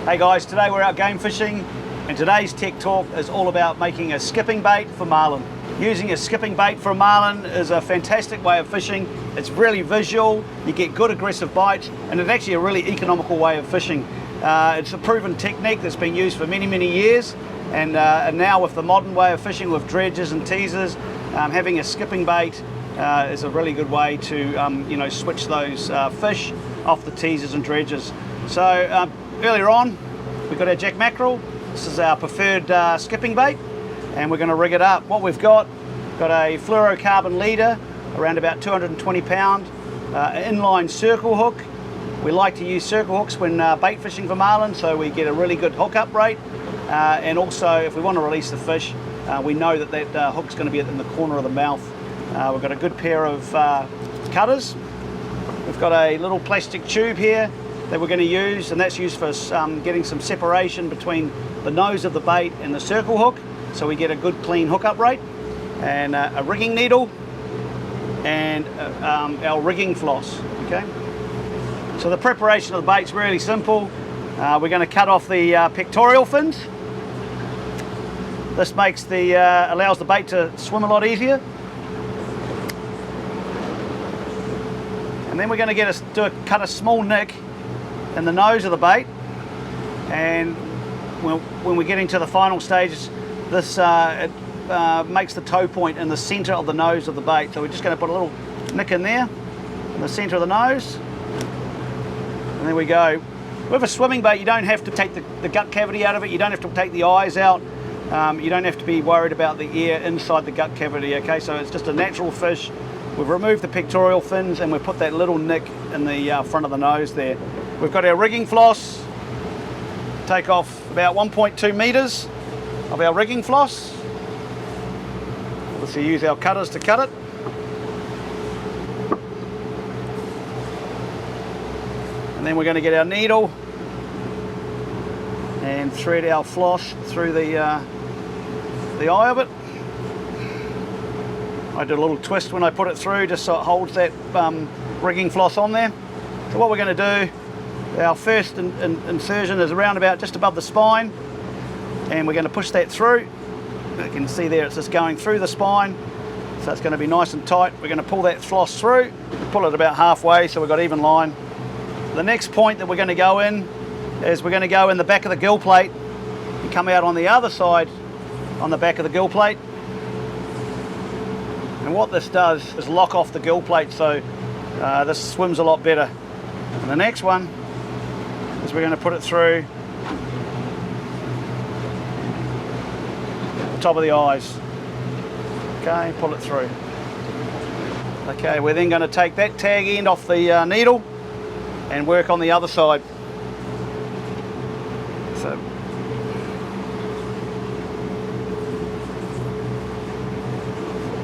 Hey guys, today we're out game fishing and today's tech talk is all about making a skipping bait for marlin. Using a skipping bait for a marlin is a fantastic way of fishing. It's really visual, you get good aggressive bites, and it's actually a really economical way of fishing. It's a proven technique that's been used for many years, and now with the modern way of fishing with dredges and teasers, having a skipping bait is a really good way to switch those fish off the teasers and dredges. So earlier on we've got our jack mackerel. This is our preferred skipping bait, and we're going to rig it up. What we've got a fluorocarbon leader, around about 220 pound, an inline circle hook. We like to use circle hooks when bait fishing for marlin, so we get a really good hookup rate, and also if we want to release the fish, we know that hook's going to be in the corner of the mouth. We've got a good pair of cutters. We've got a little plastic tube here that we're going to use, and that's used for getting some separation between the nose of the bait and the circle hook, so we get a good clean hookup rate, and a rigging needle, and our rigging floss. Okay. So the preparation of the bait's really simple. We're going to cut off the pectoral fins. This makes allows the bait to swim a lot easier. And then we're going to cut a small nick in the nose of the bait, and when we're getting to the final stages, this makes the toe point in the center of the nose of the bait. So we're just going to put a little nick in there, in the center of the nose, and there we go. With a swimming bait, you don't have to take the gut cavity out of it, you don't have to take the eyes out, you don't have to be worried about the air inside the gut cavity, okay? So it's just a natural fish. We've removed the pectoral fins and we've put that little nick in the front of the nose there. We've got our rigging floss. Take off about 1.2 meters of our rigging floss. Obviously use our cutters to cut it. And then we're going to get our needle and thread our floss through the eye of it. I did a little twist when I put it through, just so it holds that rigging floss on there. So what we're going to do, our first insertion is around about just above the spine, and we're going to push that through. You can see there it's just going through the spine, so it's going to be nice and tight. We're going to pull that floss through, pull it about halfway so we've got even line. The next point that we're going to go in is we're going to go in the back of the gill plate and come out on the other side on the back of the gill plate. And what this does is lock off the gill plate, so this swims a lot better. And the next one is we're going to put it through the top of the eyes. Okay, pull it through. Okay, we're then going to take that tag end off the needle and work on the other side.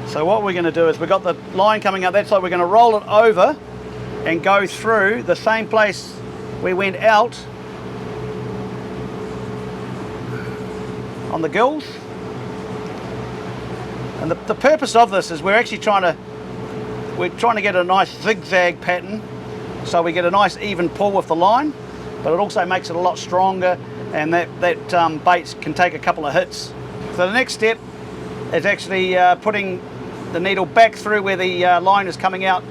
So what we're going to do is we've got the line coming up that side, we're going to roll it over and go through the same place we went out on the gills. And the purpose of this is we're trying to get a nice zigzag pattern, so we get a nice even pull with the line, but it also makes it a lot stronger, and that bait can take a couple of hits. So the next step is actually putting the needle back through where the line is coming out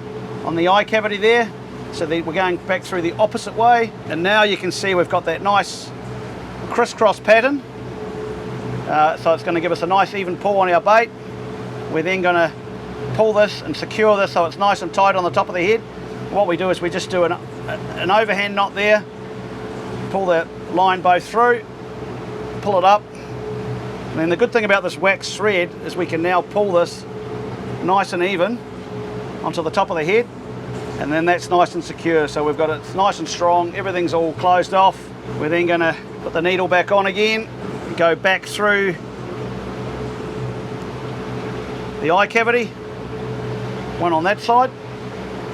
on the eye cavity there. So we're going back through the opposite way, and now you can see we've got that nice crisscross pattern. So it's going to give us a nice even pull on our bait. We're then going to pull this and secure this so it's nice and tight on the top of the head. What we do is we just do an overhand knot there, pull the line both through, pull it up, and then the good thing about this wax thread is we can now pull this nice and even onto the top of the head, and then that's nice and secure. So we've got it nice and strong, everything's all closed off. We're then going to put the needle back on again, go back through the eye cavity, one on that side.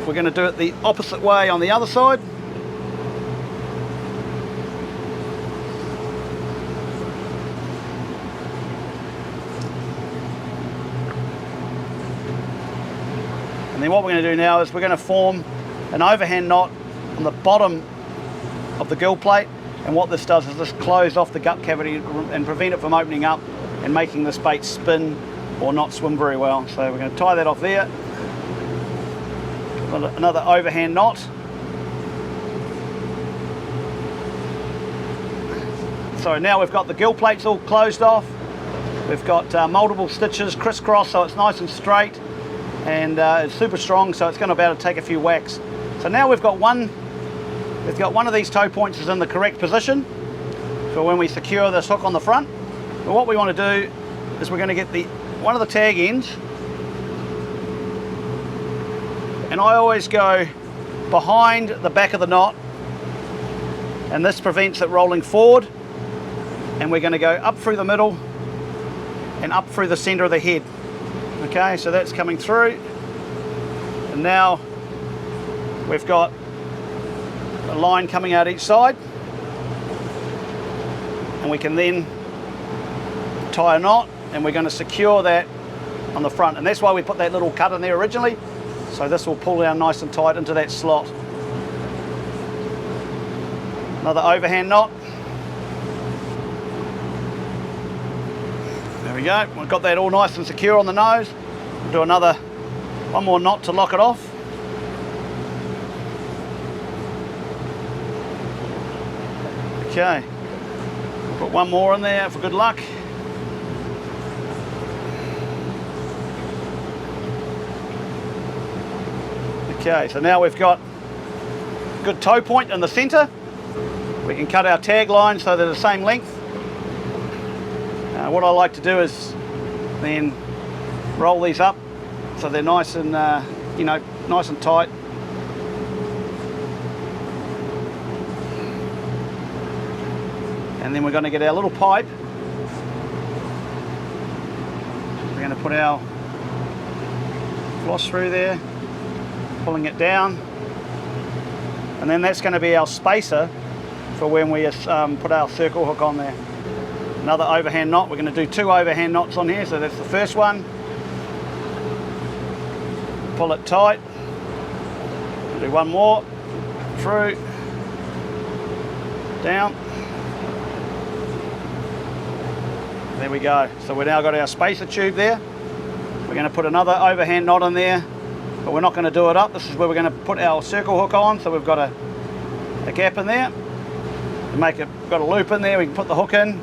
We're going to do it the opposite way on the other side. And then what we're going to do now is we're going to form an overhand knot on the bottom of the gill plate And what this does is this close off the gut cavity and prevent it from opening up and making this bait spin or not swim very well. So we're going to tie that off there. Another overhand knot. So now we've got the gill plates all closed off. We've got multiple stitches crisscross, so it's nice and straight, and it's super strong, so it's going to be able to take a few whacks. So now we've got one of these toe points is in the correct position for when we secure this hook on the front. But what we want to do is we're going to get one of the tag ends, and I always go behind the back of the knot, and this prevents it rolling forward. And we're going to go up through the middle and up through the center of the head. Okay, so that's coming through, and now we've got a line coming out each side, and we can then tie a knot, and we're going to secure that on the front, and that's why we put that little cut in there originally, so this will pull down nice and tight into that slot. Another overhand knot. There we go, we've got that all nice and secure on the nose. We'll do one more knot to lock it off. Okay, put one more in there for good luck. Okay, so now we've got a good toe point in the center. We can cut our tag line so they're the same length. What I like to do is then roll these up so they're nice and nice and tight. And then we're going to get our little pipe. We're going to put our floss through there, pulling it down, and then that's going to be our spacer for when we put our circle hook on there. Another overhand knot. We're going to do 2 overhand knots on here, so that's the first one. Pull it tight. We'll do one more. Through. Down. There we go. So we've now got our spacer tube there. We're going to put another overhand knot in there, but we're not going to do it up. This is where we're going to put our circle hook on, so we've got a gap in there. To make it, got a loop in there, we can put the hook in.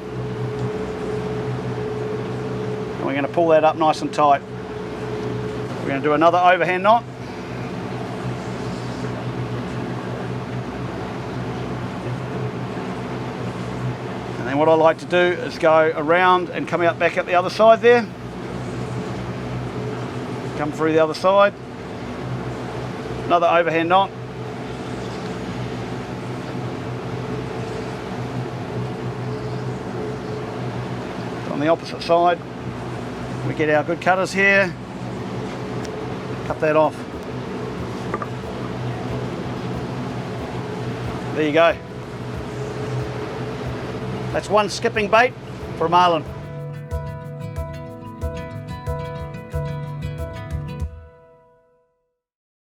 And we're going to pull that up nice and tight. We're going to do another overhand knot. And then what I like to do is go around and come out back at the other side there. Come through the other side. Another overhand knot. On the opposite side, we get our good cutters here, cut that off. There you go. That's one skipping bait for a marlin.